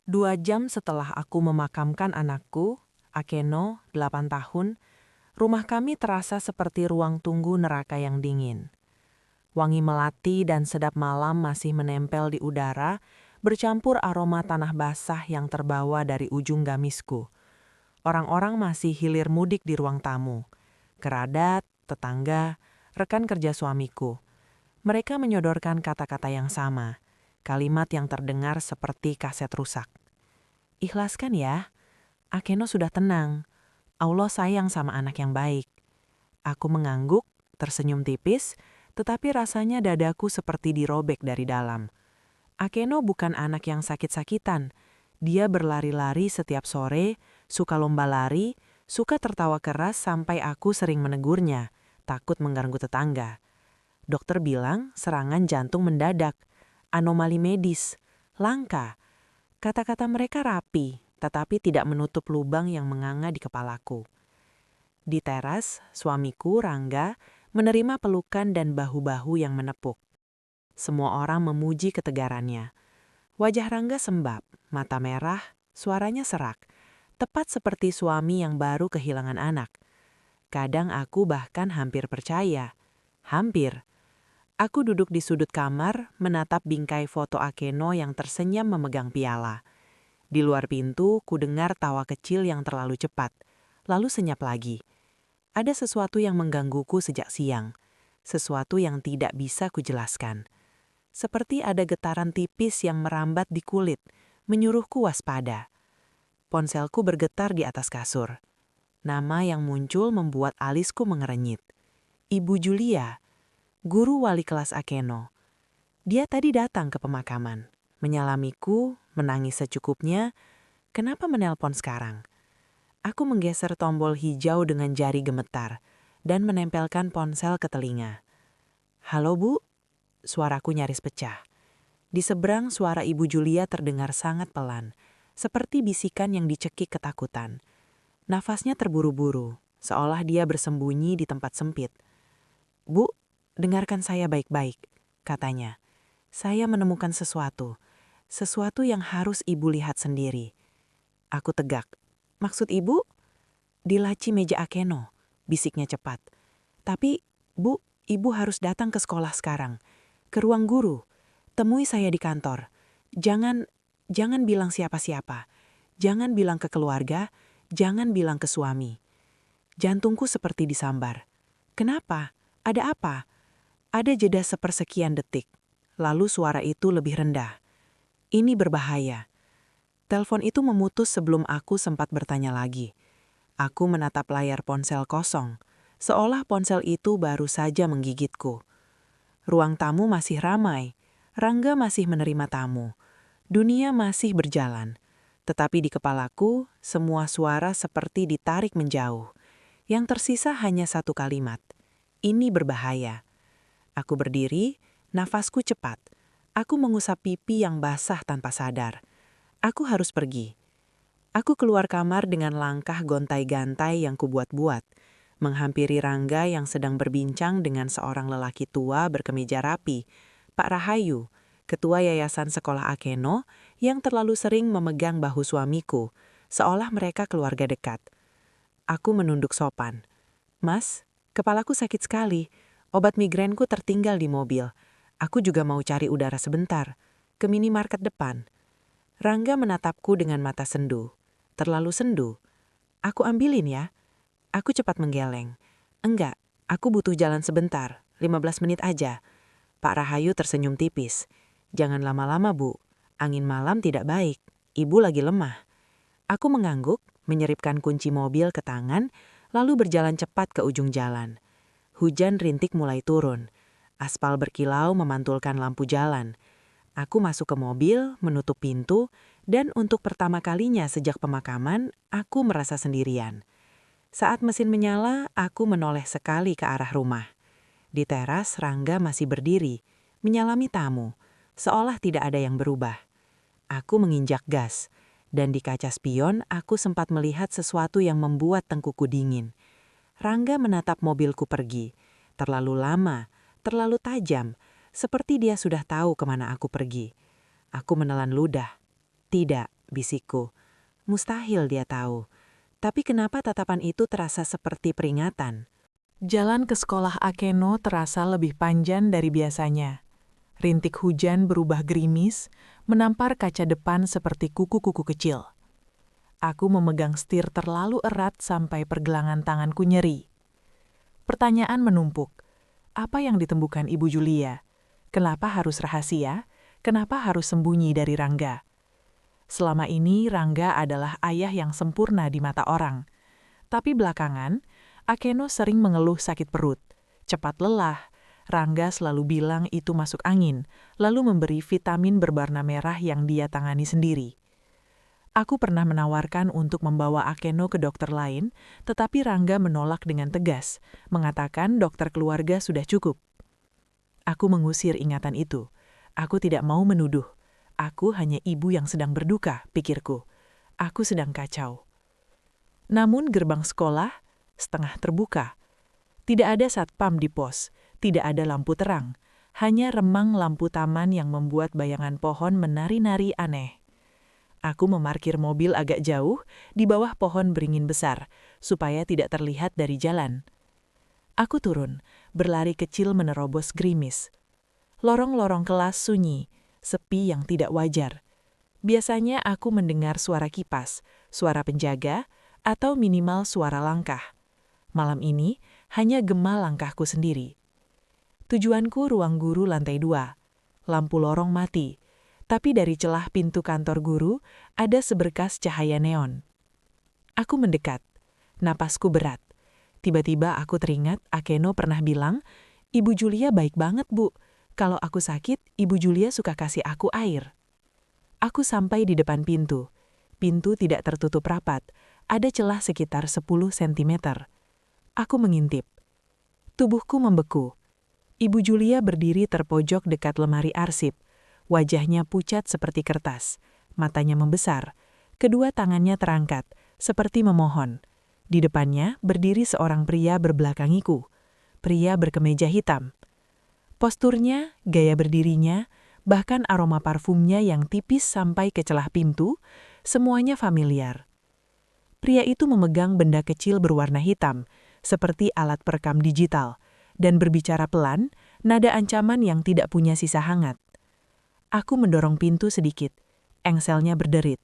2 jam setelah aku memakamkan anakku, Akeno, 8 tahun, rumah kami terasa seperti ruang tunggu neraka yang dingin. Wangi melati dan sedap malam masih menempel di udara, bercampur aroma tanah basah yang terbawa dari ujung gamisku. Orang-orang masih hilir mudik di ruang tamu. Keradat, tetangga, rekan kerja suamiku. Mereka menyodorkan kata-kata yang sama, kalimat yang terdengar seperti kaset rusak. Ikhlaskan ya, Akeno sudah tenang. Allah sayang sama anak yang baik. Aku mengangguk, tersenyum tipis, tetapi rasanya dadaku seperti dirobek dari dalam. Akeno bukan anak yang sakit-sakitan. Dia berlari-lari setiap sore, suka lomba lari, suka tertawa keras sampai aku sering menegurnya, takut mengganggu tetangga. Dokter bilang serangan jantung mendadak, anomali medis, langka. Kata-kata mereka rapi, tetapi tidak menutup lubang yang menganga di kepalaku. Di teras, suamiku, Rangga, menerima pelukan dan bahu-bahu yang menepuk. Semua orang memuji ketegarannya. Wajah Rangga sembab, mata merah, suaranya serak, tepat seperti suami yang baru kehilangan anak. Kadang aku bahkan hampir percaya. Hampir. Aku duduk di sudut kamar, menatap bingkai foto Akeno yang tersenyum memegang piala. Di luar pintu, ku dengar tawa kecil yang terlalu cepat, lalu senyap lagi. Ada sesuatu yang menggangguku sejak siang, sesuatu yang tidak bisa kujelaskan. Seperti ada getaran tipis yang merambat di kulit, menyuruhku waspada. Ponselku bergetar di atas kasur. Nama yang muncul membuat alisku mengerenyit. Ibu Julia, guru wali kelas Akeno. Dia tadi datang ke pemakaman, menyalamiku, menangis secukupnya. Kenapa menelpon sekarang? Aku menggeser tombol hijau dengan jari gemetar dan menempelkan ponsel ke telinga. Halo Bu, suaraku nyaris pecah. Di seberang suara Ibu Julia terdengar sangat pelan, seperti bisikan yang dicekik ketakutan. Nafasnya terburu-buru, seolah dia bersembunyi di tempat sempit. Bu, dengarkan saya baik-baik, katanya. Saya menemukan sesuatu yang harus Ibu lihat sendiri. Aku tegak. Maksud Ibu? Di laci meja Akeno, bisiknya cepat. Tapi, Bu, Ibu harus datang ke sekolah sekarang. Ke ruang guru. Temui saya di kantor. Jangan bilang siapa-siapa. Jangan bilang ke keluarga, jangan bilang ke suami. Jantungku seperti disambar. Kenapa? Ada apa? Ada jeda sepersekian detik. Lalu suara itu lebih rendah. Ini berbahaya. Telepon itu memutus sebelum aku sempat bertanya lagi. Aku menatap layar ponsel kosong, seolah ponsel itu baru saja menggigitku. Ruang tamu masih ramai, Rangga masih menerima tamu. Dunia masih berjalan. Tetapi di kepalaku, semua suara seperti ditarik menjauh. Yang tersisa hanya satu kalimat. Ini berbahaya. Aku berdiri, nafasku cepat. Aku mengusap pipi yang basah tanpa sadar. Aku harus pergi. Aku keluar kamar dengan langkah gontai-gantai yang kubuat-buat, menghampiri Rangga yang sedang berbincang dengan seorang lelaki tua berkemeja rapi, Pak Rahayu, ketua yayasan sekolah Akeno yang terlalu sering memegang bahu suamiku, seolah mereka keluarga dekat. Aku menunduk sopan. Mas, kepalaku sakit sekali. Obat migrenku tertinggal di mobil. Aku juga mau cari udara sebentar. Ke minimarket depan. Rangga menatapku dengan mata sendu. Terlalu sendu. Aku ambilin ya. Aku cepat menggeleng. Enggak, aku butuh jalan sebentar. 15 menit aja. Pak Rahayu tersenyum tipis. Jangan lama-lama, Bu. Angin malam tidak baik. Ibu lagi lemah. Aku mengangguk, menyeripkan kunci mobil ke tangan, lalu berjalan cepat ke ujung jalan. Hujan rintik mulai turun. Aspal berkilau memantulkan lampu jalan. Aku masuk ke mobil, menutup pintu, dan untuk pertama kalinya sejak pemakaman, aku merasa sendirian. Saat mesin menyala, aku menoleh sekali ke arah rumah. Di teras, Rangga masih berdiri, menyalami tamu, seolah tidak ada yang berubah. Aku menginjak gas, dan di kaca spion aku sempat melihat sesuatu yang membuat tengkuku dingin. Rangga menatap mobilku pergi, terlalu lama, terlalu tajam, seperti dia sudah tahu kemana aku pergi. Aku menelan ludah. Tidak, bisikku. Mustahil dia tahu. Tapi kenapa tatapan itu terasa seperti peringatan? Jalan ke sekolah Akeno terasa lebih panjang dari biasanya. Rintik hujan berubah gerimis, menampar kaca depan seperti kuku-kuku kecil. Aku memegang setir terlalu erat sampai pergelangan tanganku nyeri. Pertanyaan menumpuk. Apa yang ditembukan Ibu Julia? Kenapa harus rahasia? Kenapa harus sembunyi dari Rangga? Selama ini Rangga adalah ayah yang sempurna di mata orang. Tapi belakangan, Akeno sering mengeluh sakit perut, cepat lelah. Rangga selalu bilang itu masuk angin, lalu memberi vitamin berwarna merah yang dia tangani sendiri. Aku pernah menawarkan untuk membawa Akeno ke dokter lain, tetapi Rangga menolak dengan tegas, mengatakan dokter keluarga sudah cukup. Aku mengusir ingatan itu. Aku tidak mau menuduh. Aku hanya ibu yang sedang berduka, pikirku. Aku sedang kacau. Namun gerbang sekolah setengah terbuka. Tidak ada satpam di pos, tidak ada lampu terang, hanya remang lampu taman yang membuat bayangan pohon menari-nari aneh. Aku memarkir mobil agak jauh di bawah pohon beringin besar, supaya tidak terlihat dari jalan. Aku turun, berlari kecil menerobos gerimis. Lorong-lorong kelas sunyi, sepi yang tidak wajar. Biasanya aku mendengar suara kipas, suara penjaga, atau minimal suara langkah. Malam ini hanya gema langkahku sendiri. Tujuanku ruang guru lantai 2. Lampu lorong mati, tapi dari celah pintu kantor guru ada seberkas cahaya neon. Aku mendekat, napasku berat. Tiba-tiba aku teringat Akeno pernah bilang, Ibu Julia baik banget, Bu. Kalau aku sakit, Ibu Julia suka kasih aku air. Aku sampai di depan pintu. Pintu tidak tertutup rapat, ada celah sekitar 10 cm. Aku mengintip. Tubuhku membeku. Ibu Julia berdiri terpojok dekat lemari arsip. Wajahnya pucat seperti kertas. Matanya membesar. Kedua tangannya terangkat, seperti memohon. Di depannya berdiri seorang pria berbelakangiku. Pria berkemeja hitam. Posturnya, gaya berdirinya, bahkan aroma parfumnya yang tipis sampai ke celah pintu, semuanya familiar. Pria itu memegang benda kecil berwarna hitam, seperti alat perekam digital, dan berbicara pelan, nada ancaman yang tidak punya sisa hangat. Aku mendorong pintu sedikit, engselnya berderit.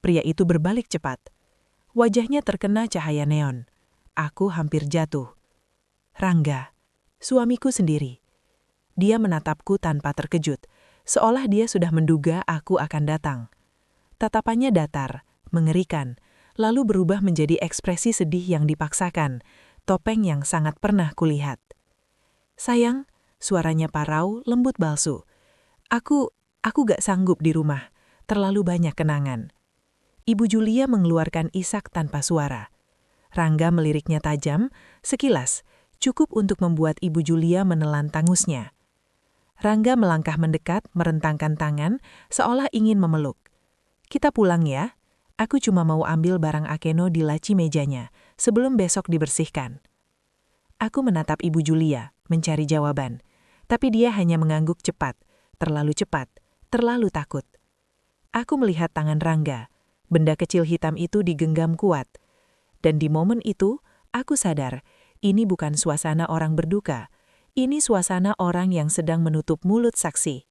Pria itu berbalik cepat. Wajahnya terkena cahaya neon. Aku hampir jatuh. Rangga, suamiku sendiri. Dia menatapku tanpa terkejut, seolah dia sudah menduga aku akan datang. Tatapannya datar, mengerikan, lalu berubah menjadi ekspresi sedih yang dipaksakan, topeng yang sangat pernah kulihat. Sayang, suaranya parau, lembut balsu. Aku gak sanggup di rumah, terlalu banyak kenangan. Ibu Julia mengeluarkan isak tanpa suara. Rangga meliriknya tajam, sekilas, cukup untuk membuat Ibu Julia menelan tangusnya. Rangga melangkah mendekat, merentangkan tangan, seolah ingin memeluk. Kita pulang ya. Aku cuma mau ambil barang Akeno di laci mejanya, sebelum besok dibersihkan. Aku menatap Ibu Julia, mencari jawaban. Tapi dia hanya mengangguk cepat, terlalu takut. Aku melihat tangan Rangga. Benda kecil hitam itu digenggam kuat. Dan di momen itu, aku sadar, ini bukan suasana orang berduka. Ini suasana orang yang sedang menutup mulut saksi.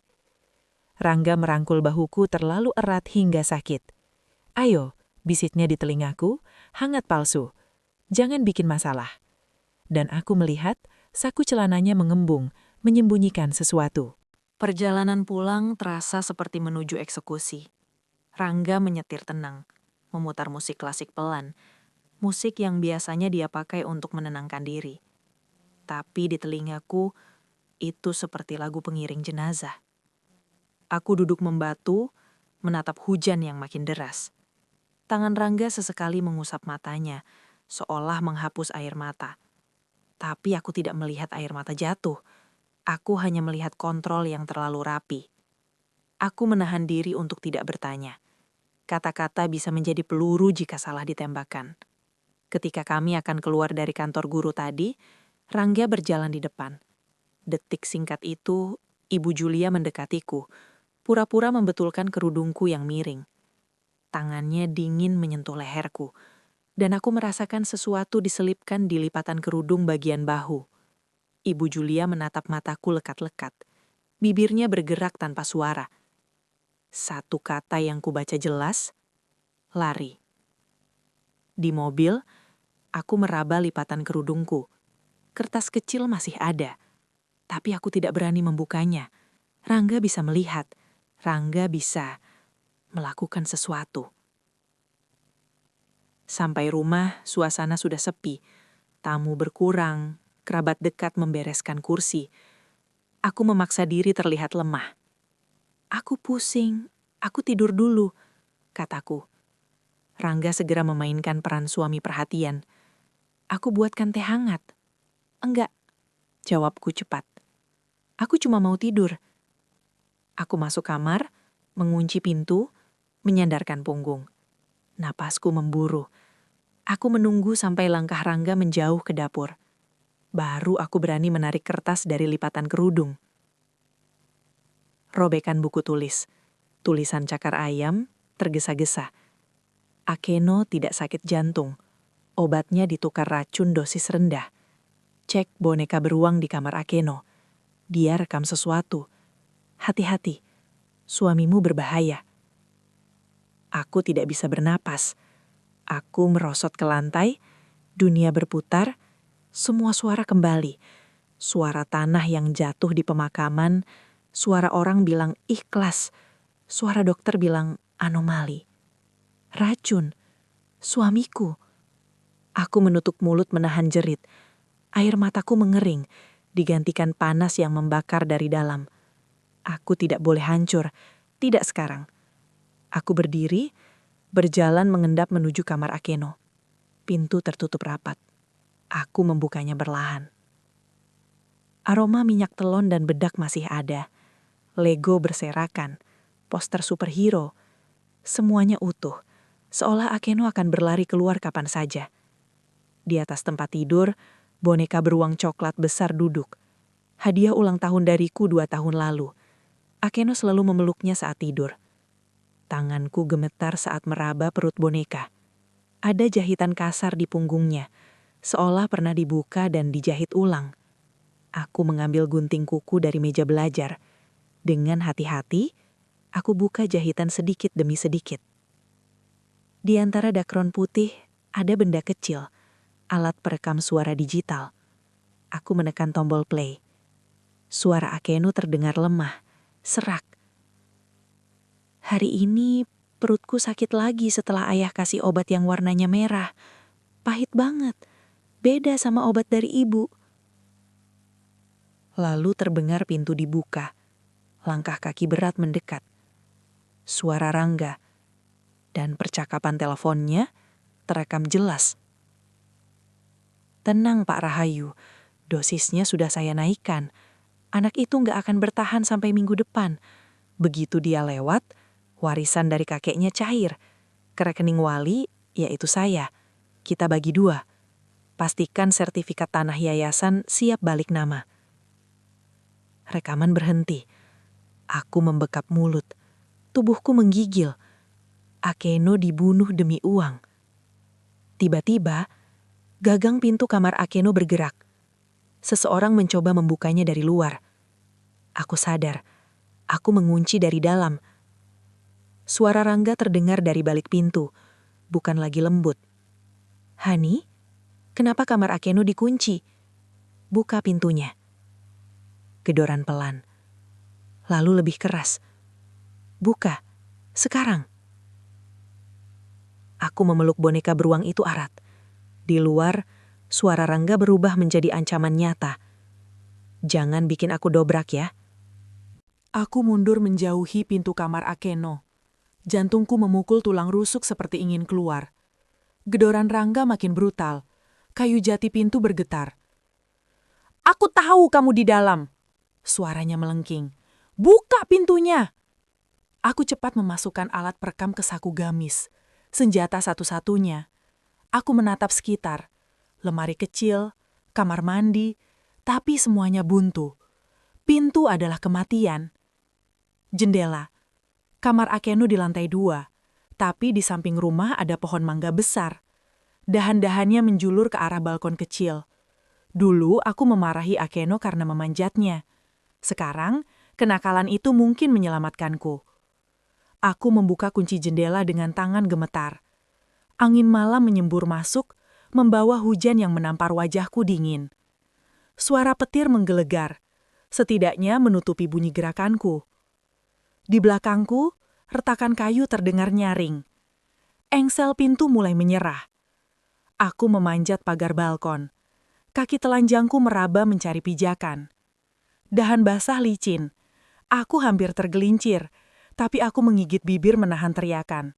Rangga merangkul bahuku terlalu erat hingga sakit. Ayo, bisiknya di telingaku, hangat palsu. Jangan bikin masalah. Dan aku melihat, saku celananya mengembung, menyembunyikan sesuatu. Perjalanan pulang terasa seperti menuju eksekusi. Rangga menyetir tenang, memutar musik klasik pelan, musik yang biasanya dia pakai untuk menenangkan diri. Tapi di telingaku, itu seperti lagu pengiring jenazah. Aku duduk membatu, menatap hujan yang makin deras. Tangan Rangga sesekali mengusap matanya, seolah menghapus air mata. Tapi aku tidak melihat air mata jatuh. Aku hanya melihat kontrol yang terlalu rapi. Aku menahan diri untuk tidak bertanya. Kata-kata bisa menjadi peluru jika salah ditembakkan. Ketika kami akan keluar dari kantor guru tadi, Rangga berjalan di depan. Detik singkat itu, Ibu Julia mendekatiku, pura-pura membetulkan kerudungku yang miring. Tangannya dingin menyentuh leherku, dan aku merasakan sesuatu diselipkan di lipatan kerudung bagian bahu. Ibu Julia menatap mataku lekat-lekat. Bibirnya bergerak tanpa suara. Satu kata yang kubaca jelas, lari. Di mobil, aku meraba lipatan kerudungku. Kertas kecil masih ada, tapi aku tidak berani membukanya. Rangga bisa melihat, Rangga bisa melakukan sesuatu. Sampai rumah, suasana sudah sepi. Tamu berkurang, kerabat dekat membereskan kursi. Aku memaksa diri terlihat lemah. Aku pusing, aku tidur dulu, kataku. Rangga segera memainkan peran suami perhatian. Aku buatkan teh hangat. Enggak, jawabku cepat. Aku cuma mau tidur. Aku masuk kamar, mengunci pintu, menyandarkan punggung. Napasku memburu. Aku menunggu sampai langkah Rangga menjauh ke dapur. Baru aku berani menarik kertas dari lipatan kerudung. Robekan buku tulis. Tulisan cakar ayam tergesa-gesa. Akeno tidak sakit jantung. Obatnya ditukar racun dosis rendah. Cek boneka beruang di kamar Akeno. Dia rekam sesuatu. Hati-hati, suamimu berbahaya. Aku tidak bisa bernapas. Aku merosot ke lantai, dunia berputar, semua suara kembali. Suara tanah yang jatuh di pemakaman, suara orang bilang ikhlas, suara dokter bilang anomali. Racun, suamiku. Aku menutup mulut menahan jerit. Air mataku mengering, digantikan panas yang membakar dari dalam. Aku tidak boleh hancur, tidak sekarang. Aku berdiri, berjalan mengendap menuju kamar Akeno. Pintu tertutup rapat. Aku membukanya perlahan. Aroma minyak telon dan bedak masih ada. Lego berserakan, poster superhero. Semuanya utuh, seolah Akeno akan berlari keluar kapan saja. Di atas tempat tidur, boneka beruang coklat besar duduk. Hadiah ulang tahun dariku 2 tahun lalu. Akeno selalu memeluknya saat tidur. Tanganku gemetar saat meraba perut boneka. Ada jahitan kasar di punggungnya, seolah pernah dibuka dan dijahit ulang. Aku mengambil gunting kuku dari meja belajar. Dengan hati-hati, aku buka jahitan sedikit demi sedikit. Di antara dakron putih, ada benda kecil, alat perekam suara digital. Aku menekan tombol play. Suara Akeno terdengar lemah, serak. Hari ini perutku sakit lagi setelah ayah kasih obat yang warnanya merah. Pahit banget, beda sama obat dari ibu. Lalu terdengar pintu dibuka. Langkah kaki berat mendekat. Suara Rangga. Dan percakapan teleponnya terekam jelas. Tenang Pak Rahayu, dosisnya sudah saya naikkan. Anak itu nggak akan bertahan sampai minggu depan. Begitu dia lewat, warisan dari kakeknya cair. Ke rekening wali, yaitu saya. Kita bagi 2. Pastikan sertifikat tanah yayasan siap balik nama. Rekaman berhenti. Aku membekap mulut. Tubuhku menggigil. Akeno dibunuh demi uang. Tiba-tiba, gagang pintu kamar Akeno bergerak. Seseorang mencoba membukanya dari luar. Aku sadar. Aku mengunci dari dalam. Suara Rangga terdengar dari balik pintu. Bukan lagi lembut. Hani, kenapa kamar Akeno dikunci? Buka pintunya. Gedoran pelan. Lalu lebih keras. Buka. Sekarang. Aku memeluk boneka beruang itu erat. Di luar, suara Rangga berubah menjadi ancaman nyata. Jangan bikin aku dobrak ya. Aku mundur menjauhi pintu kamar Akeno. Jantungku memukul tulang rusuk seperti ingin keluar. Gedoran Rangga makin brutal. Kayu jati pintu bergetar. Aku tahu kamu di dalam. Suaranya melengking. Buka pintunya. Aku cepat memasukkan alat perekam ke saku gamis. Senjata satu-satunya. Aku menatap sekitar. Lemari kecil, kamar mandi, tapi semuanya buntu. Pintu adalah kematian. Jendela. Kamar Akeno di lantai 2. Tapi di samping rumah ada pohon mangga besar. Dahan-dahannya menjulur ke arah balkon kecil. Dulu aku memarahi Akeno karena memanjatnya. Sekarang, kenakalan itu mungkin menyelamatkanku. Aku membuka kunci jendela dengan tangan gemetar. Angin malam menyembur masuk, membawa hujan yang menampar wajahku dingin. Suara petir menggelegar, setidaknya menutupi bunyi gerakanku. Di belakangku, retakan kayu terdengar nyaring. Engsel pintu mulai menyerah. Aku memanjat pagar balkon. Kaki telanjangku meraba mencari pijakan. Dahan basah licin. Aku hampir tergelincir, tapi aku menggigit bibir menahan teriakan.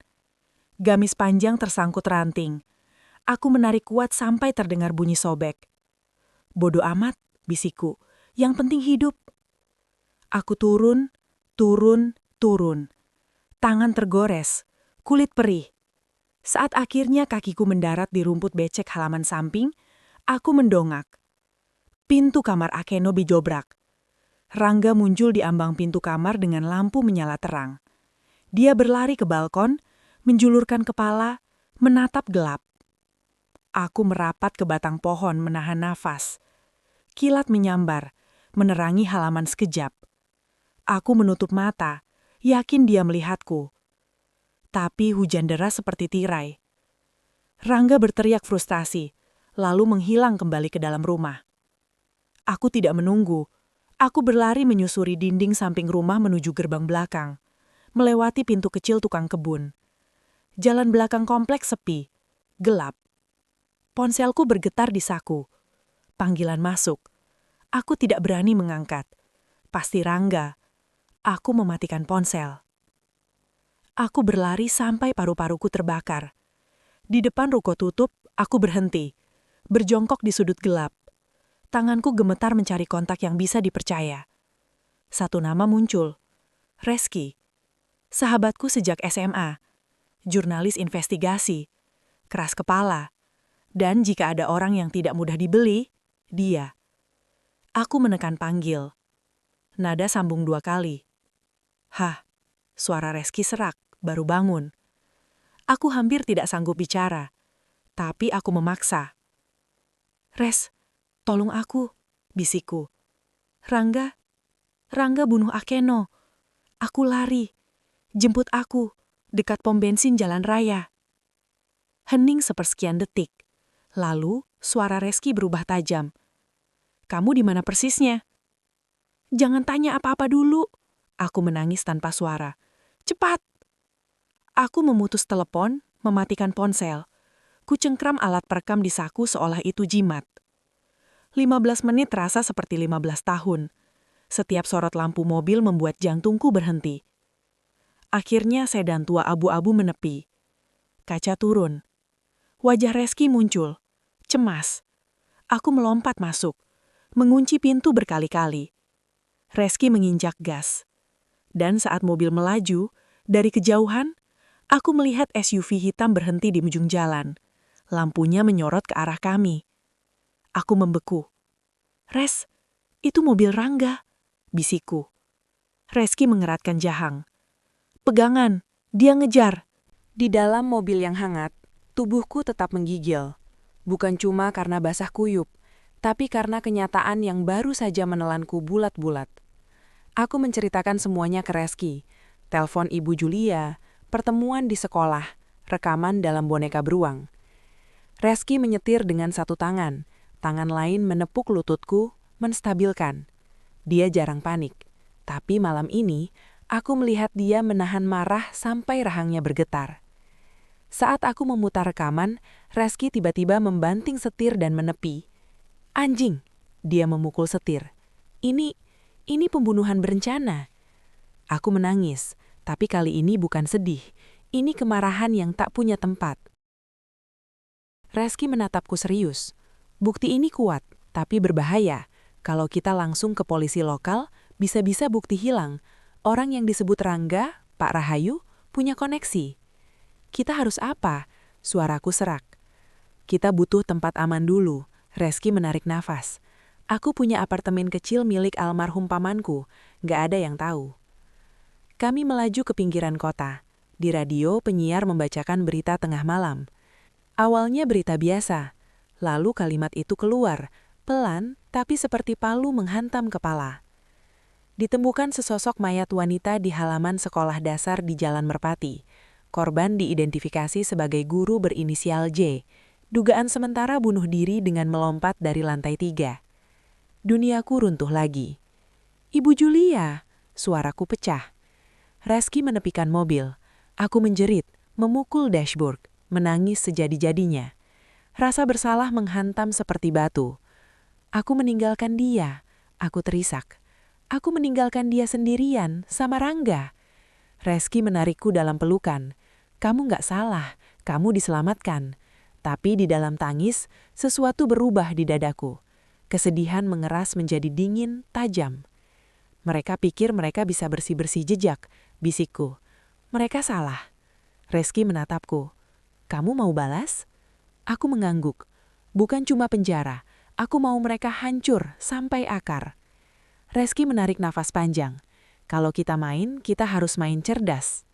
Gamis panjang tersangkut ranting. Aku menarik kuat sampai terdengar bunyi sobek. Bodoh amat, bisikku. Yang penting hidup. Aku turun. Tangan tergores, kulit perih. Saat akhirnya kakiku mendarat di rumput becek halaman samping, aku mendongak. Pintu kamar Akeno dijobrak. Rangga muncul di ambang pintu kamar dengan lampu menyala terang. Dia berlari ke balkon, menjulurkan kepala, menatap gelap. Aku merapat ke batang pohon menahan nafas. Kilat menyambar, menerangi halaman sekejap. Aku menutup mata, yakin dia melihatku. Tapi hujan deras seperti tirai. Rangga berteriak frustasi, lalu menghilang kembali ke dalam rumah. Aku tidak menunggu. Aku berlari menyusuri dinding samping rumah menuju gerbang belakang, melewati pintu kecil tukang kebun. Jalan belakang kompleks sepi, gelap. Ponselku bergetar di saku. Panggilan masuk. Aku tidak berani mengangkat. Pasti Rangga. Aku mematikan ponsel. Aku berlari sampai paru-paruku terbakar. Di depan ruko tutup, aku berhenti. Berjongkok di sudut gelap. Tanganku gemetar mencari kontak yang bisa dipercaya. Satu nama muncul. Reski. Sahabatku sejak SMA. Jurnalis investigasi. Keras kepala. Dan jika ada orang yang tidak mudah dibeli, dia. Aku menekan panggil. Nada sambung 2 kali. Hah, suara Reski serak, baru bangun. Aku hampir tidak sanggup bicara, tapi aku memaksa. Res, tolong aku, bisikku. Rangga bunuh Akeno. Aku lari. Jemput aku, dekat pom bensin jalan raya. Hening sepersekian detik. Lalu, suara Reski berubah tajam. Kamu di mana persisnya? Jangan tanya apa-apa dulu. Aku menangis tanpa suara. Cepat! Aku memutus telepon, mematikan ponsel. Kucengkram alat perekam di saku seolah itu jimat. 15 menit terasa seperti 15 tahun. Setiap sorot lampu mobil membuat jantungku berhenti. Akhirnya sedan tua abu-abu menepi. Kaca turun. Wajah Reski muncul. Cemas. Aku melompat masuk. Mengunci pintu berkali-kali. Reski menginjak gas. Dan saat mobil melaju, dari kejauhan, aku melihat SUV hitam berhenti di ujung jalan. Lampunya menyorot ke arah kami. Aku membeku. Res, itu mobil Rangga, bisikku. Reski mengeratkan jahang. Pegangan, dia ngejar. Di dalam mobil yang hangat, tubuhku tetap menggigil. Bukan cuma karena basah kuyup, tapi karena kenyataan yang baru saja menelanku bulat-bulat. Aku menceritakan semuanya ke Reski. Telepon Ibu Julia, pertemuan di sekolah, rekaman dalam boneka beruang. Reski menyetir dengan satu tangan lain menepuk lututku, menstabilkan. Dia jarang panik, tapi malam ini aku melihat dia menahan marah sampai rahangnya bergetar. Saat aku memutar rekaman, Reski tiba-tiba membanting setir dan menepi. Anjing, dia memukul setir. Ini pembunuhan berencana. Aku menangis, tapi kali ini bukan sedih. Ini kemarahan yang tak punya tempat. Reski menatapku serius. Bukti ini kuat, tapi berbahaya. Kalau kita langsung ke polisi lokal, bisa-bisa bukti hilang. Orang yang disebut Rangga, Pak Rahayu, punya koneksi. Kita harus apa? Suaraku serak. Kita butuh tempat aman dulu. Reski menarik nafas. Aku punya apartemen kecil milik almarhum pamanku. Gak ada yang tahu. Kami melaju ke pinggiran kota. Di radio, penyiar membacakan berita tengah malam. Awalnya berita biasa, lalu kalimat itu keluar, pelan tapi seperti palu menghantam kepala. Ditemukan sesosok mayat wanita di halaman sekolah dasar di Jalan Merpati. Korban diidentifikasi sebagai guru berinisial J. Dugaan sementara bunuh diri dengan melompat dari lantai 3. Duniaku runtuh lagi. "Ibu Julia!" Suaraku pecah. Reski menepikan mobil. Aku menjerit, memukul dashboard, menangis sejadi-jadinya. Rasa bersalah menghantam seperti batu. Aku meninggalkan dia. Aku terisak. Aku meninggalkan dia sendirian sama Rangga. Reski menarikku dalam pelukan. "Kamu nggak salah, kamu diselamatkan." Tapi di dalam tangis, sesuatu berubah di dadaku. Kesedihan mengeras menjadi dingin, tajam. "Mereka pikir mereka bisa bersih-bersih jejak," bisikku. "Mereka salah." Reski menatapku. "Kamu mau balas?" Aku mengangguk. "Bukan cuma penjara, aku mau mereka hancur sampai akar." Reski menarik nafas panjang. "Kalau kita main, kita harus main cerdas."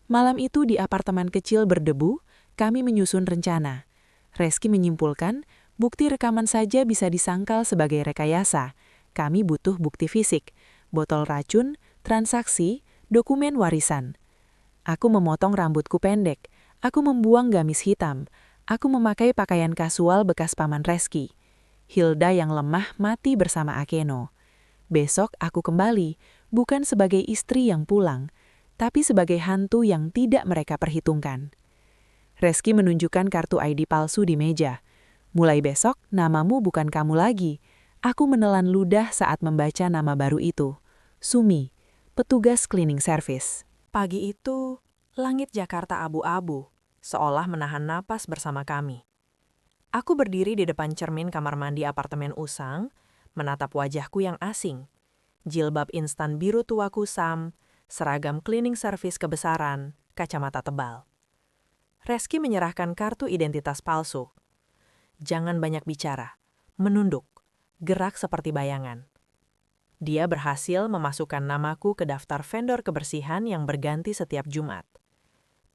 Malam itu di apartemen kecil berdebu, kami menyusun rencana. Reski menyimpulkan, bukti rekaman saja bisa disangkal sebagai rekayasa. Kami butuh bukti fisik, botol racun, transaksi, dokumen warisan. Aku memotong rambutku pendek. Aku membuang gamis hitam. Aku memakai pakaian kasual bekas paman Reski. Hilda yang lemah mati bersama Akeno. Besok aku kembali, bukan sebagai istri yang pulang, tapi sebagai hantu yang tidak mereka perhitungkan. Reski menunjukkan kartu ID palsu di meja. "Mulai besok, namamu bukan kamu lagi." Aku menelan ludah saat membaca nama baru itu. Sumi, petugas cleaning service. Pagi itu, langit Jakarta abu-abu, seolah menahan napas bersama kami. Aku berdiri di depan cermin kamar mandi apartemen usang, menatap wajahku yang asing. Jilbab instan biru tua kusam, seragam cleaning service kebesaran, kacamata tebal. Reski menyerahkan kartu identitas palsu. Jangan banyak bicara, menunduk, gerak seperti bayangan. Dia berhasil memasukkan namaku ke daftar vendor kebersihan yang berganti setiap Jumat.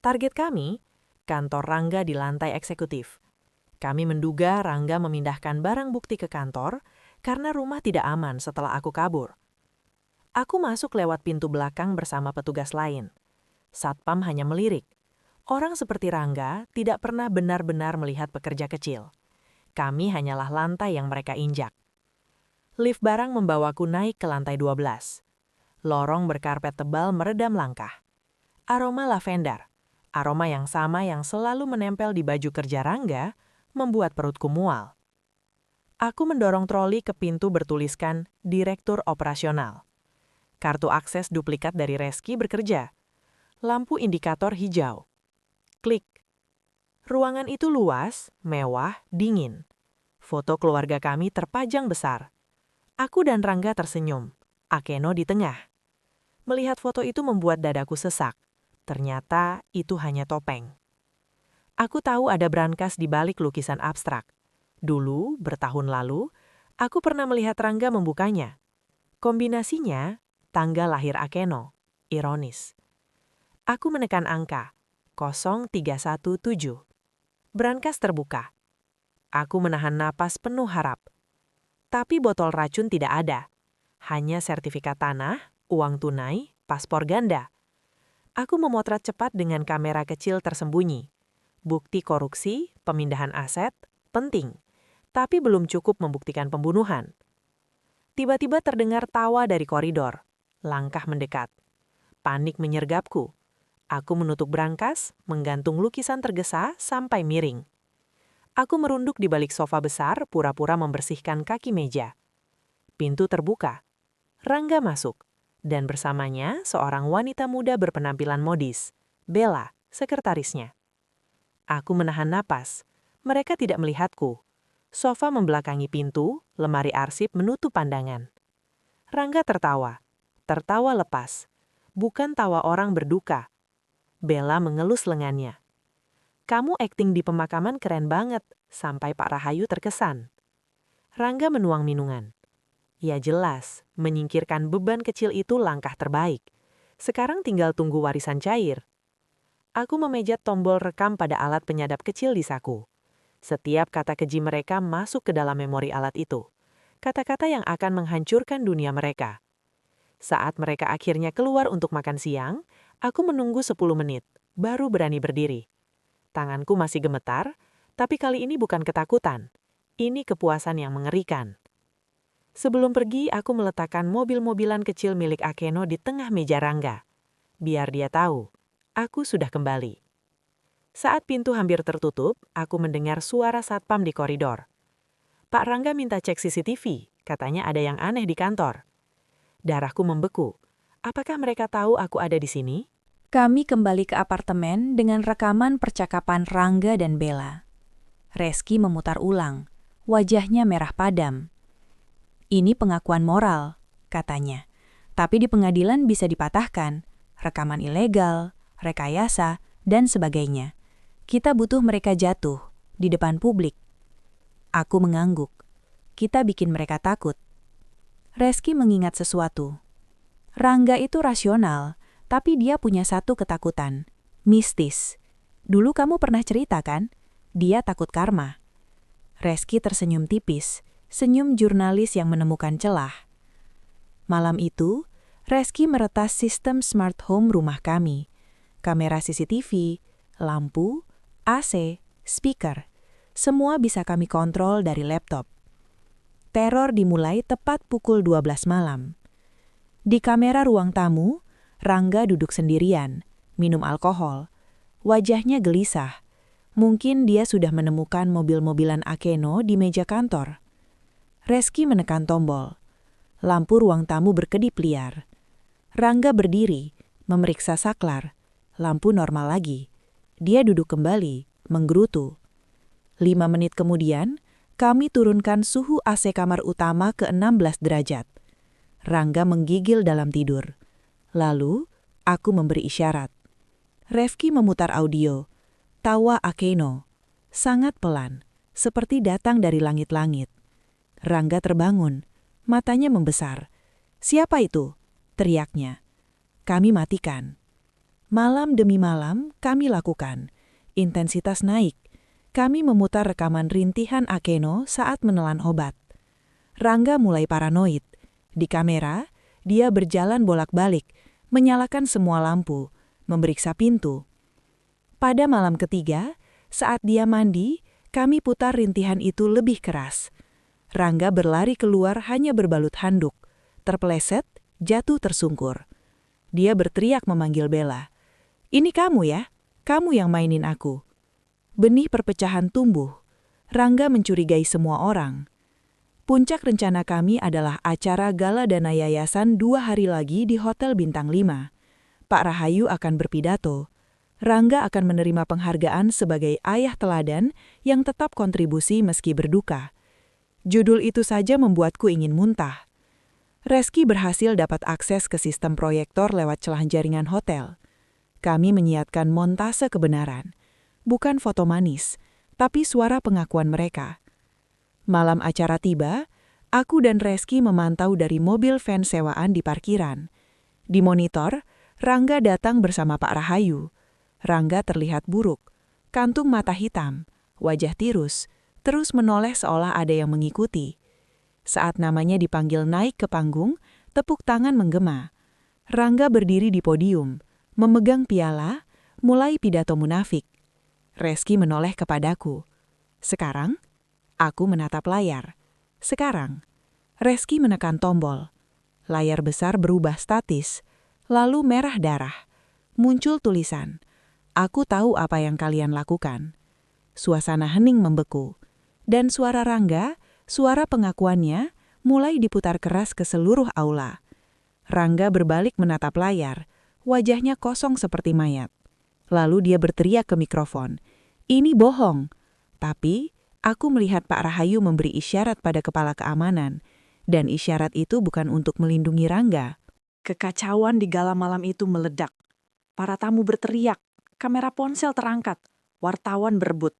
Target kami, kantor Rangga di lantai eksekutif. Kami menduga Rangga memindahkan barang bukti ke kantor karena rumah tidak aman setelah aku kabur. Aku masuk lewat pintu belakang bersama petugas lain. Satpam hanya melirik. Orang seperti Rangga tidak pernah benar-benar melihat pekerja kecil. Kami hanyalah lantai yang mereka injak. Lift barang membawaku naik ke lantai 12. Lorong berkarpet tebal meredam langkah. Aroma lavender, aroma yang sama yang selalu menempel di baju kerja Rangga, membuat perutku mual. Aku mendorong troli ke pintu bertuliskan Direktur Operasional. Kartu akses duplikat dari Reski bekerja. Lampu indikator hijau. Klik. Ruangan itu luas, mewah, dingin. Foto keluarga kami terpajang besar. Aku dan Rangga tersenyum. Akeno di tengah. Melihat foto itu membuat dadaku sesak. Ternyata itu hanya topeng. Aku tahu ada brankas di balik lukisan abstrak. Dulu, bertahun lalu, aku pernah melihat Rangga membukanya. Kombinasinya, tanggal lahir Akeno. Ironis. Aku menekan angka, 0317. Brankas terbuka. Aku menahan napas penuh harap. Tapi botol racun tidak ada. Hanya sertifikat tanah, uang tunai, paspor ganda. Aku memotret cepat dengan kamera kecil tersembunyi. Bukti korupsi, pemindahan aset, penting. Tapi belum cukup membuktikan pembunuhan. Tiba-tiba terdengar tawa dari koridor. Langkah mendekat. Panik menyergapku. Aku menutup brankas, menggantung lukisan tergesa sampai miring. Aku merunduk di balik sofa besar, pura-pura membersihkan kaki meja. Pintu terbuka. Rangga masuk. Dan bersamanya seorang wanita muda berpenampilan modis. Bella, sekretarisnya. Aku menahan napas. Mereka tidak melihatku. Sofa membelakangi pintu, lemari arsip menutup pandangan. Rangga tertawa. Tertawa lepas. Bukan tawa orang berduka. Bella mengelus lengannya. "Kamu akting di pemakaman keren banget," sampai Pak Rahayu terkesan. Rangga menuang minuman. Ya jelas, menyingkirkan beban kecil itu langkah terbaik. Sekarang tinggal tunggu warisan cair. Aku memejat tombol rekam pada alat penyadap kecil di saku. Setiap kata keji mereka masuk ke dalam memori alat itu. Kata-kata yang akan menghancurkan dunia mereka. Saat mereka akhirnya keluar untuk makan siang, aku menunggu 10 menit, baru berani berdiri. Tanganku masih gemetar, tapi kali ini bukan ketakutan. Ini kepuasan yang mengerikan. Sebelum pergi, aku meletakkan mobil-mobilan kecil milik Akeno di tengah meja Rangga. Biar dia tahu, aku sudah kembali. Saat pintu hampir tertutup, aku mendengar suara satpam di koridor. Pak Rangga minta cek CCTV, katanya ada yang aneh di kantor. Darahku membeku. Apakah mereka tahu aku ada di sini? Kami kembali ke apartemen dengan rekaman percakapan Rangga dan Bella. Reski memutar ulang, wajahnya merah padam. Ini pengakuan moral, katanya. Tapi di pengadilan bisa dipatahkan, rekaman ilegal, rekayasa, dan sebagainya. Kita butuh mereka jatuh, di depan publik. Aku mengangguk. Kita bikin mereka takut. Reski mengingat sesuatu. Rangga itu rasional, tapi dia punya satu ketakutan, mistis. Dulu kamu pernah cerita kan? Dia takut karma. Reski tersenyum tipis, senyum jurnalis yang menemukan celah. Malam itu, Reski meretas sistem smart home rumah kami. Kamera CCTV, lampu, AC, speaker. Semua bisa kami kontrol dari laptop. Teror dimulai tepat pukul 12 malam. Di kamera ruang tamu, Rangga duduk sendirian, minum alkohol. Wajahnya gelisah. Mungkin dia sudah menemukan mobil-mobilan Akeno di meja kantor. Reski menekan tombol. Lampu ruang tamu berkedip liar. Rangga berdiri, memeriksa saklar. Lampu normal lagi. Dia duduk kembali, menggerutu. 5 menit kemudian, kami turunkan suhu AC kamar utama ke 16 derajat. Rangga menggigil dalam tidur. Lalu, aku memberi isyarat. Refki memutar audio. Tawa Akeno. Sangat pelan, seperti datang dari langit-langit. Rangga terbangun, matanya membesar. "Siapa itu?" teriaknya. Kami matikan. Malam demi malam kami lakukan. Intensitas naik. Kami memutar rekaman rintihan Akeno saat menelan obat. Rangga mulai paranoid. Di kamera, dia berjalan bolak-balik, menyalakan semua lampu, memeriksa pintu. Pada malam ketiga, saat dia mandi, kami putar rintihan itu lebih keras. Rangga berlari keluar hanya berbalut handuk. Terpeleset, jatuh tersungkur. Dia berteriak memanggil Bella. "Ini kamu ya? Kamu yang mainin aku." Benih perpecahan tumbuh. Rangga mencurigai semua orang. Puncak rencana kami adalah acara gala dana yayasan 2 hari lagi di Hotel Bintang 5. Pak Rahayu akan berpidato. Rangga akan menerima penghargaan sebagai ayah teladan yang tetap kontribusi meski berduka. Judul itu saja membuatku ingin muntah. Reski berhasil dapat akses ke sistem proyektor lewat celah jaringan hotel. Kami menyiapkan montase kebenaran. Bukan foto manis, tapi suara pengakuan mereka. Malam acara tiba, aku dan Reski memantau dari mobil van sewaan di parkiran. Di monitor, Rangga datang bersama Pak Rahayu. Rangga terlihat buruk, kantung mata hitam, wajah tirus, terus menoleh seolah ada yang mengikuti. Saat namanya dipanggil naik ke panggung, tepuk tangan menggema. Rangga berdiri di podium, memegang piala, mulai pidato munafik. Reski menoleh kepadaku. "Sekarang?" Aku menatap layar. "Sekarang." Reski menekan tombol. Layar besar berubah statis, lalu merah darah. Muncul tulisan, "Aku tahu apa yang kalian lakukan." Suasana hening membeku. Dan suara Rangga, suara pengakuannya, mulai diputar keras ke seluruh aula. Rangga berbalik menatap layar, wajahnya kosong seperti mayat. Lalu dia berteriak ke mikrofon, "Ini bohong." Tapi, aku melihat Pak Rahayu memberi isyarat pada kepala keamanan, dan isyarat itu bukan untuk melindungi Rangga. Kekacauan di gala malam itu meledak. Para tamu berteriak, kamera ponsel terangkat, wartawan berebut.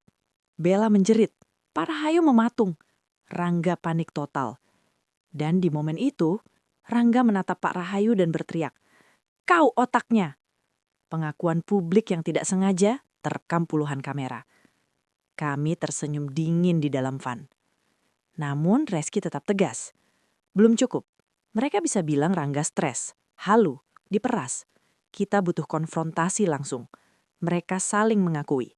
Bella menjerit, Pak Rahayu mematung. Rangga panik total. Dan di momen itu, Rangga menatap Pak Rahayu dan berteriak, "Kau otaknya!" Pengakuan publik yang tidak sengaja terekam puluhan kamera. Kami tersenyum dingin di dalam van. Namun Reski tetap tegas. Belum cukup. Mereka bisa bilang Rangga stres, halu, diperas. Kita butuh konfrontasi langsung. Mereka saling mengakui.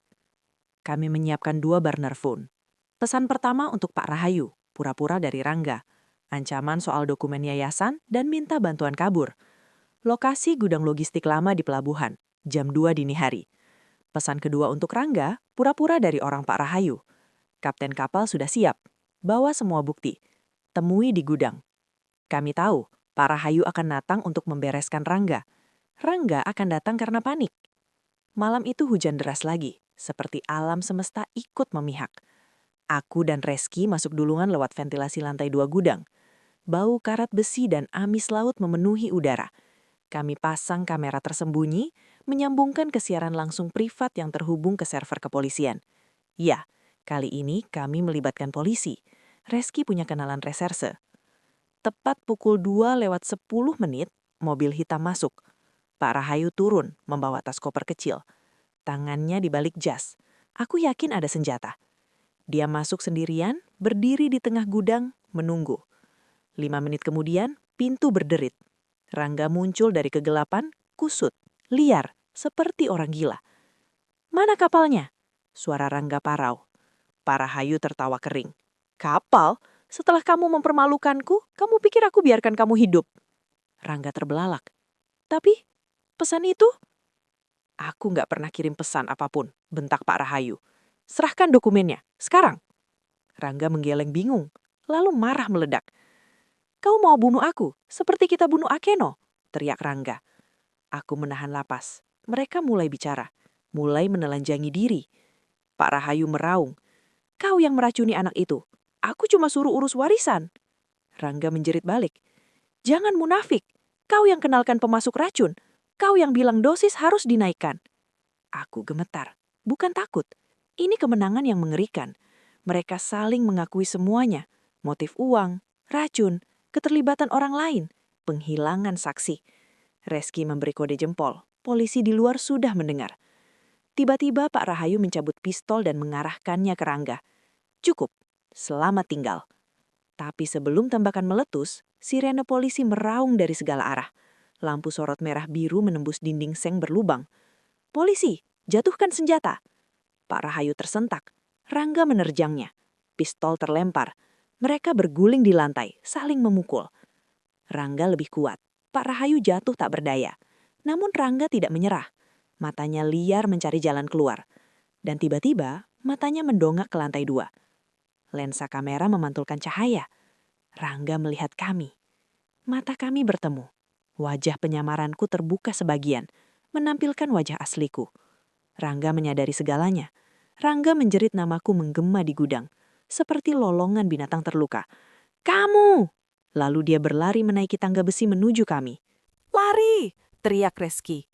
Kami menyiapkan 2 burner phone. Pesan pertama untuk Pak Rahayu, pura-pura dari Rangga. Ancaman soal dokumen yayasan dan minta bantuan kabur. Lokasi gudang logistik lama di pelabuhan, jam 2 dini hari. Pesan kedua untuk Rangga, pura-pura dari orang Pak Rahayu. Kapten kapal sudah siap. Bawa semua bukti. Temui di gudang. Kami tahu, Pak Rahayu akan datang untuk membereskan Rangga. Rangga akan datang karena panik. Malam itu hujan deras lagi, seperti alam semesta ikut memihak. Aku dan Reski masuk duluan lewat ventilasi lantai 2 gudang. Bau karat besi dan amis laut memenuhi udara. Kami pasang kamera tersembunyi, menyambungkan ke siaran langsung privat yang terhubung ke server kepolisian. Ya, kali ini kami melibatkan polisi. Reski punya kenalan reserse. Tepat pukul 2:10, mobil hitam masuk. Pak Rahayu turun, membawa tas koper kecil. Tangannya di balik jas. Aku yakin ada senjata. Dia masuk sendirian, berdiri di tengah gudang, menunggu. 5 menit kemudian, pintu berderit. Rangga muncul dari kegelapan, kusut, liar, seperti orang gila. "Mana kapalnya?" Suara Rangga parau. Pak Rahayu tertawa kering. "Kapal? Setelah kamu mempermalukanku, kamu pikir aku biarkan kamu hidup?" Rangga terbelalak. "Tapi, pesan itu?" "Aku nggak pernah kirim pesan apapun," bentak Pak Rahayu. "Serahkan dokumennya, sekarang." Rangga menggeleng bingung, lalu marah meledak. "Kau mau bunuh aku, seperti kita bunuh Akeno?" teriak Rangga. Aku menahan lapas. Mereka mulai bicara, mulai menelanjangi diri. Pak Rahayu meraung. "Kau yang meracuni anak itu. Aku cuma suruh urus warisan." Rangga menjerit balik. "Jangan munafik. Kau yang kenalkan pemasuk racun. Kau yang bilang dosis harus dinaikkan." Aku gemetar. Bukan takut. Ini kemenangan yang mengerikan. Mereka saling mengakui semuanya. Motif uang, racun, keterlibatan orang lain, penghilangan saksi. Reski memberi kode jempol. Polisi di luar sudah mendengar. Tiba-tiba Pak Rahayu mencabut pistol dan mengarahkannya ke Rangga. "Cukup, selamat tinggal." Tapi sebelum tembakan meletus, sirene polisi meraung dari segala arah. Lampu sorot merah biru menembus dinding seng berlubang. "Polisi, jatuhkan senjata." Pak Rahayu tersentak. Rangga menerjangnya. Pistol terlempar. Mereka berguling di lantai, saling memukul. Rangga lebih kuat. Pak Rahayu jatuh tak berdaya. Namun Rangga tidak menyerah. Matanya liar mencari jalan keluar. Dan tiba-tiba, matanya mendongak ke lantai 2. Lensa kamera memantulkan cahaya. Rangga melihat kami. Mata kami bertemu. Wajah penyamaranku terbuka sebagian, menampilkan wajah asliku. Rangga menyadari segalanya. Rangga menjerit namaku menggema di gudang, seperti lolongan binatang terluka. "Kamu!" Lalu dia berlari menaiki tangga besi menuju kami. "Lari!" teriak Reski.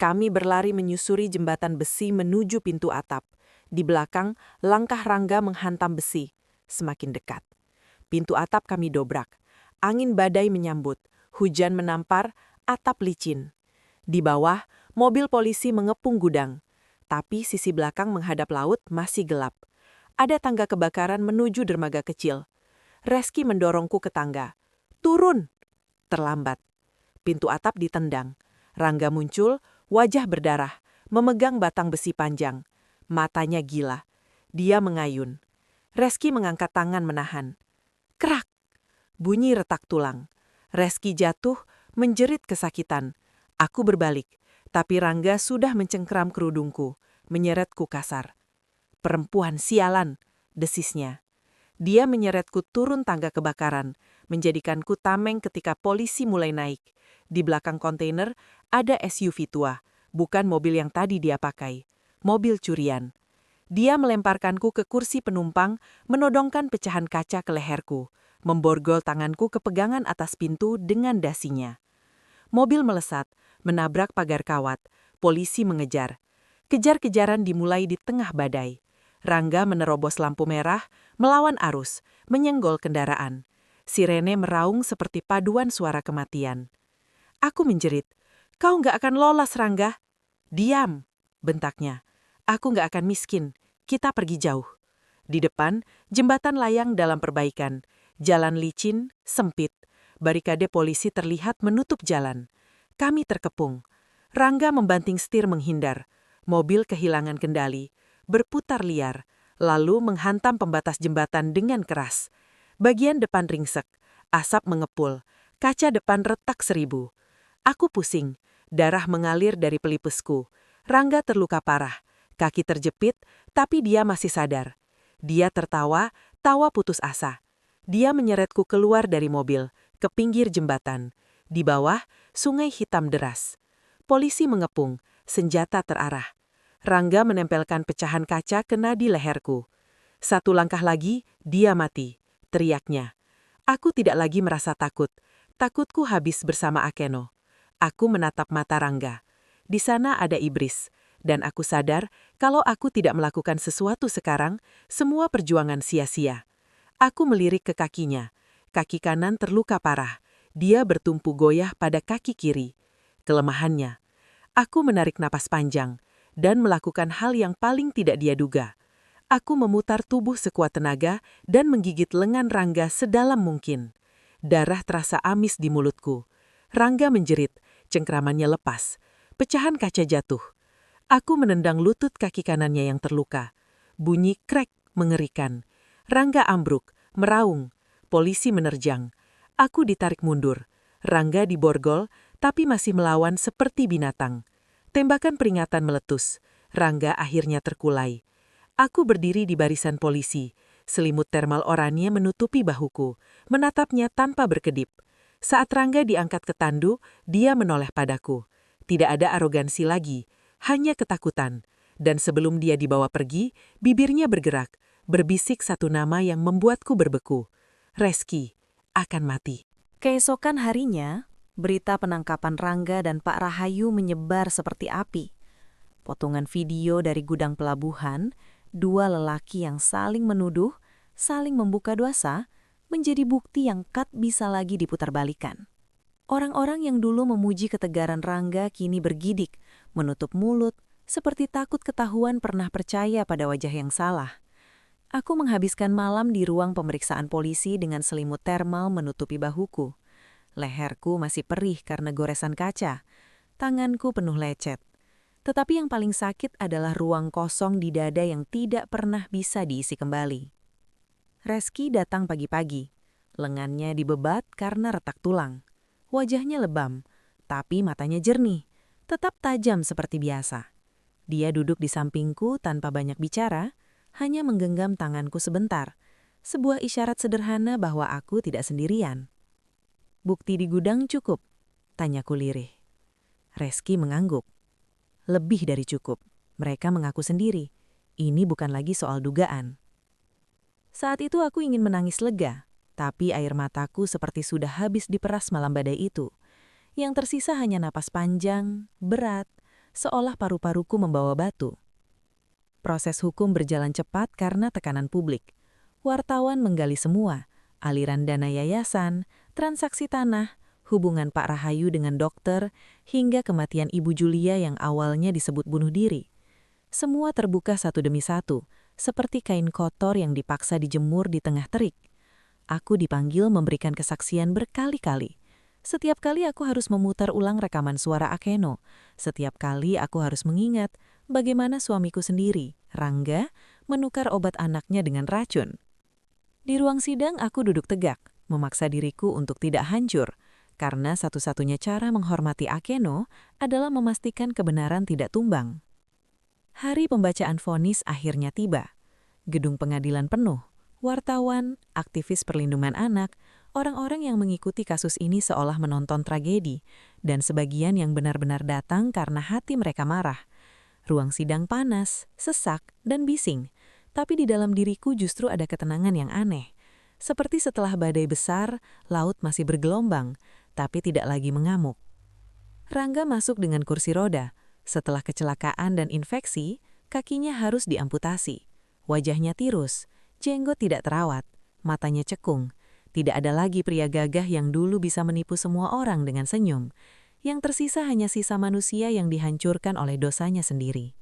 Kami berlari menyusuri jembatan besi menuju pintu atap. Di belakang, langkah Rangga menghantam besi. Semakin dekat. Pintu atap kami dobrak. Angin badai menyambut. Hujan menampar, atap licin. Di bawah, mobil polisi mengepung gudang. Tapi sisi belakang menghadap laut masih gelap. Ada tangga kebakaran menuju dermaga kecil. Reski mendorongku ke tangga. "Turun!" Terlambat. Pintu atap ditendang. Rangga muncul, wajah berdarah, memegang batang besi panjang. Matanya gila. Dia mengayun. Reski mengangkat tangan menahan. Krak! Bunyi retak tulang. Reski jatuh, menjerit kesakitan. Aku berbalik, tapi Rangga sudah mencengkram kerudungku, menyeretku kasar. "Perempuan sialan," desisnya. Dia menyeretku turun tangga kebakaran, menjadikanku tameng ketika polisi mulai naik. Di belakang kontainer ada SUV tua, bukan mobil yang tadi dia pakai. Mobil curian. Dia melemparkanku ke kursi penumpang, menodongkan pecahan kaca ke leherku, memborgol tanganku ke pegangan atas pintu dengan dasinya. Mobil melesat, menabrak pagar kawat. Polisi mengejar. Kejar-kejaran dimulai di tengah badai. Rangga menerobos lampu merah, melawan arus, menyenggol kendaraan. Sirene meraung seperti paduan suara kematian. Aku menjerit, "Kau nggak akan lolos, Rangga." Diam, bentaknya. Aku nggak akan miskin, kita pergi jauh. Di depan, jembatan layang dalam perbaikan. Jalan licin, sempit. Barikade polisi terlihat menutup jalan. Kami terkepung. Rangga membanting setir menghindar. Mobil kehilangan kendali, berputar liar, lalu menghantam pembatas jembatan dengan keras. Bagian depan ringsek, asap mengepul, kaca depan retak 1000. Aku pusing, darah mengalir dari pelipesku. Rangga terluka parah, kaki terjepit, tapi dia masih sadar. Dia tertawa, tawa putus asa. Dia menyeretku keluar dari mobil, ke pinggir jembatan. Di bawah, sungai hitam deras. Polisi mengepung, senjata terarah. Rangga menempelkan pecahan kaca kena di leherku. Satu langkah lagi, dia mati, teriaknya. Aku tidak lagi merasa takut. Takutku habis bersama Akeno. Aku menatap mata Rangga. Di sana ada iblis. Dan aku sadar, kalau aku tidak melakukan sesuatu sekarang, semua perjuangan sia-sia. Aku melirik ke kakinya. Kaki kanan terluka parah. Dia bertumpu goyah pada kaki kiri. Kelemahannya. Aku menarik napas panjang dan melakukan hal yang paling tidak dia duga. Aku memutar tubuh sekuat tenaga dan menggigit lengan Rangga sedalam mungkin. Darah terasa amis di mulutku. Rangga menjerit, cengkramannya lepas. Pecahan kaca jatuh. Aku menendang lutut kaki kanannya yang terluka. Bunyi krek mengerikan. Rangga ambruk, meraung. Polisi menerjang. Aku ditarik mundur. Rangga diborgol, tapi masih melawan seperti binatang. Tembakan peringatan meletus. Rangga akhirnya terkulai. Aku berdiri di barisan polisi. Selimut termal oranye menutupi bahuku, menatapnya tanpa berkedip. Saat Rangga diangkat ke tandu, dia menoleh padaku. Tidak ada arogansi lagi. Hanya ketakutan, dan sebelum dia dibawa pergi, bibirnya bergerak, berbisik satu nama yang membuatku berbeku. Reski akan mati. Keesokan harinya, berita penangkapan Rangga dan Pak Rahayu menyebar seperti api. Potongan video dari gudang pelabuhan, dua lelaki yang saling menuduh, saling membuka dosa, menjadi bukti yang bisa lagi diputarbalikan. Orang-orang yang dulu memuji ketegaran Rangga kini bergidik, menutup mulut, seperti takut ketahuan pernah percaya pada wajah yang salah. Aku menghabiskan malam di ruang pemeriksaan polisi dengan selimut termal menutupi bahuku. Leherku masih perih karena goresan kaca. Tanganku penuh lecet. Tetapi yang paling sakit adalah ruang kosong di dada yang tidak pernah bisa diisi kembali. Reski datang pagi-pagi. Lengannya dibebat karena retak tulang. Wajahnya lebam, tapi matanya jernih, tetap tajam seperti biasa. Dia duduk di sampingku tanpa banyak bicara, hanya menggenggam tanganku sebentar, sebuah isyarat sederhana bahwa aku tidak sendirian. "Bukti di gudang cukup?" tanyaku lirih. Reski mengangguk. "Lebih dari cukup." Mereka mengaku sendiri. Ini bukan lagi soal dugaan. Saat itu aku ingin menangis lega. Tapi air mataku seperti sudah habis diperas malam badai itu. Yang tersisa hanya napas panjang, berat, seolah paru-paruku membawa batu. Proses hukum berjalan cepat karena tekanan publik. Wartawan menggali semua, aliran dana yayasan, transaksi tanah, hubungan Pak Rahayu dengan dokter, hingga kematian Ibu Julia yang awalnya disebut bunuh diri. Semua terbuka satu demi satu, seperti kain kotor yang dipaksa dijemur di tengah terik. Aku dipanggil memberikan kesaksian berkali-kali. Setiap kali aku harus memutar ulang rekaman suara Akeno. Setiap kali aku harus mengingat bagaimana suamiku sendiri, Rangga, menukar obat anaknya dengan racun. Di ruang sidang aku duduk tegak, memaksa diriku untuk tidak hancur, karena satu-satunya cara menghormati Akeno adalah memastikan kebenaran tidak tumbang. Hari pembacaan vonis akhirnya tiba. Gedung pengadilan penuh. Wartawan, aktivis perlindungan anak, orang-orang yang mengikuti kasus ini seolah menonton tragedi, dan sebagian yang benar-benar datang karena hati mereka marah. Ruang sidang panas, sesak, dan bising, tapi di dalam diriku justru ada ketenangan yang aneh. Seperti setelah badai besar, laut masih bergelombang, tapi tidak lagi mengamuk. Rangga masuk dengan kursi roda. Setelah kecelakaan dan infeksi, kakinya harus diamputasi. Wajahnya tirus. Jenggot tidak terawat, matanya cekung. Tidak ada lagi pria gagah yang dulu bisa menipu semua orang dengan senyum. Yang tersisa hanya sisa manusia yang dihancurkan oleh dosanya sendiri.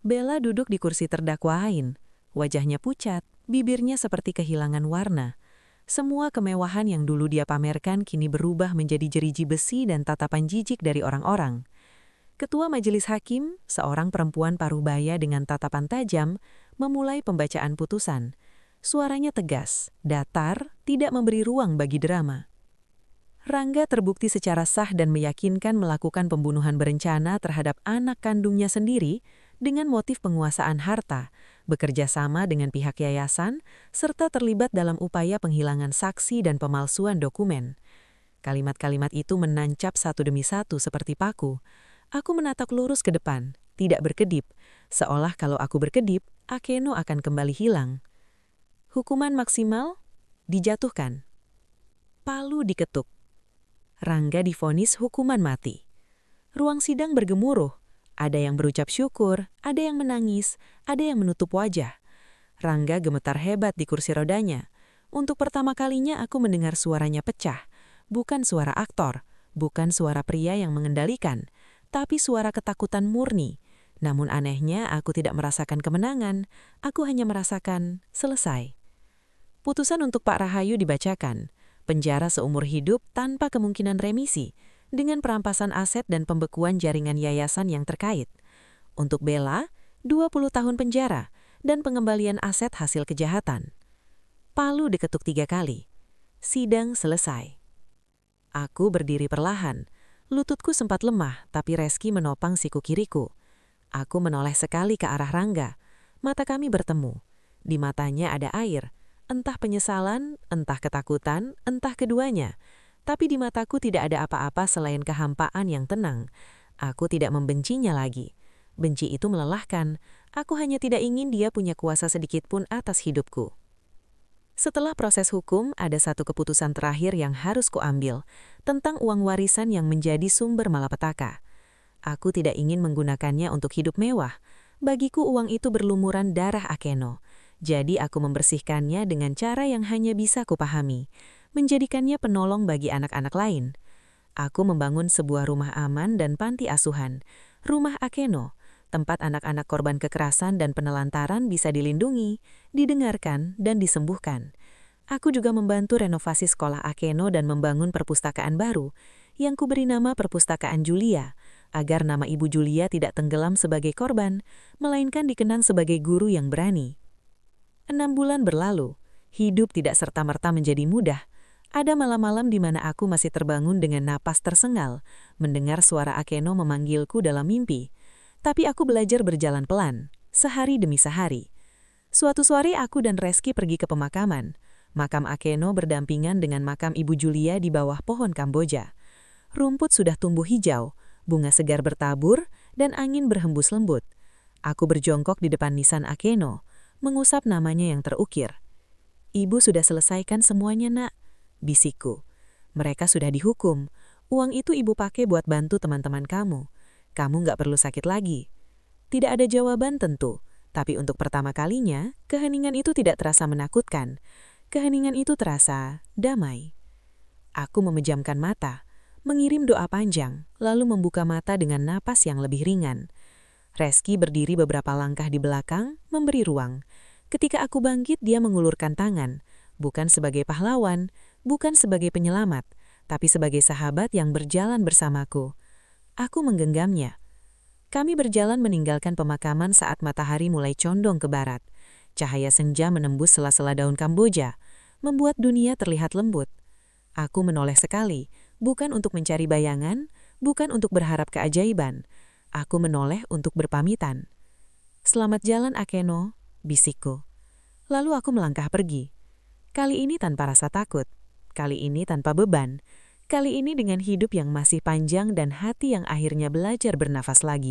Bella duduk di kursi terdakwa Ain. Wajahnya pucat, bibirnya seperti kehilangan warna. Semua kemewahan yang dulu dia pamerkan kini berubah menjadi jeriji besi dan tatapan jijik dari orang-orang. Ketua Majelis Hakim, seorang perempuan parubaya dengan tatapan tajam, memulai pembacaan putusan. Suaranya tegas, datar, tidak memberi ruang bagi drama. Rangga terbukti secara sah dan meyakinkan melakukan pembunuhan berencana terhadap anak kandungnya sendiri dengan motif penguasaan harta, bekerja sama dengan pihak yayasan, serta terlibat dalam upaya penghilangan saksi dan pemalsuan dokumen. Kalimat-kalimat itu menancap satu demi satu seperti paku. Aku menatap lurus ke depan, tidak berkedip, seolah kalau aku berkedip, Akeno akan kembali hilang. Hukuman maksimal dijatuhkan. Palu diketuk. Rangga divonis hukuman mati. Ruang sidang bergemuruh. Ada yang berucap syukur, ada yang menangis, ada yang menutup wajah. Rangga gemetar hebat di kursi rodanya. Untuk pertama kalinya aku mendengar suaranya pecah. Bukan suara aktor, bukan suara pria yang mengendalikan, tapi suara ketakutan murni. Namun anehnya aku tidak merasakan kemenangan, aku hanya merasakan selesai. Putusan untuk Pak Rahayu dibacakan. Penjara seumur hidup tanpa kemungkinan remisi, dengan perampasan aset dan pembekuan jaringan yayasan yang terkait. Untuk Bella, 20 tahun penjara dan pengembalian aset hasil kejahatan. Palu diketuk 3 kali. Sidang selesai. Aku berdiri perlahan. Lututku sempat lemah, tapi Reski menopang siku kiriku. Aku menoleh sekali ke arah Rangga. Mata kami bertemu. Di matanya ada air. Entah penyesalan, entah ketakutan, entah keduanya. Tapi di mataku tidak ada apa-apa selain kehampaan yang tenang. Aku tidak membencinya lagi. Benci itu melelahkan. Aku hanya tidak ingin dia punya kuasa sedikit pun atas hidupku. Setelah proses hukum, ada satu keputusan terakhir yang harus kuambil, tentang uang warisan yang menjadi sumber malapetaka. Aku tidak ingin menggunakannya untuk hidup mewah. Bagiku uang itu berlumuran darah Akeno. Jadi aku membersihkannya dengan cara yang hanya bisa kupahami, menjadikannya penolong bagi anak-anak lain. Aku membangun sebuah rumah aman dan panti asuhan, rumah Akeno, tempat anak-anak korban kekerasan dan penelantaran bisa dilindungi, didengarkan, dan disembuhkan. Aku juga membantu renovasi sekolah Akeno dan membangun perpustakaan baru, yang kuberi nama Perpustakaan Julia, agar nama Ibu Julia tidak tenggelam sebagai korban, melainkan dikenang sebagai guru yang berani. 6 bulan berlalu, hidup tidak serta-merta menjadi mudah. Ada malam-malam di mana aku masih terbangun dengan napas tersengal, mendengar suara Akeno memanggilku dalam mimpi. Tapi aku belajar berjalan pelan, sehari demi sehari. Suatu sore aku dan Reski pergi ke pemakaman. Makam Akeno berdampingan dengan makam Ibu Julia di bawah pohon Kamboja. Rumput sudah tumbuh hijau, bunga segar bertabur, dan angin berhembus lembut. Aku berjongkok di depan nisan Akeno, mengusap namanya yang terukir. "Ibu sudah selesaikan semuanya, Nak," bisikku. "Mereka sudah dihukum. Uang itu ibu pakai buat bantu teman-teman kamu. Kamu nggak perlu sakit lagi." Tidak ada jawaban tentu, tapi untuk pertama kalinya, keheningan itu tidak terasa menakutkan. Keheningan itu terasa damai. Aku memejamkan mata, mengirim doa panjang, lalu membuka mata dengan napas yang lebih ringan. Reski berdiri beberapa langkah di belakang, memberi ruang. Ketika aku bangkit, dia mengulurkan tangan, bukan sebagai pahlawan, bukan sebagai penyelamat, tapi sebagai sahabat yang berjalan bersamaku. Aku menggenggamnya. Kami berjalan meninggalkan pemakaman saat matahari mulai condong ke barat. Cahaya senja menembus sela-sela daun Kamboja, membuat dunia terlihat lembut. Aku menoleh sekali, bukan untuk mencari bayangan, bukan untuk berharap keajaiban. Aku menoleh untuk berpamitan. "Selamat jalan, Akeno," bisikku. Lalu aku melangkah pergi. Kali ini tanpa rasa takut. Kali ini tanpa beban. Kali ini dengan hidup yang masih panjang dan hati yang akhirnya belajar bernafas lagi.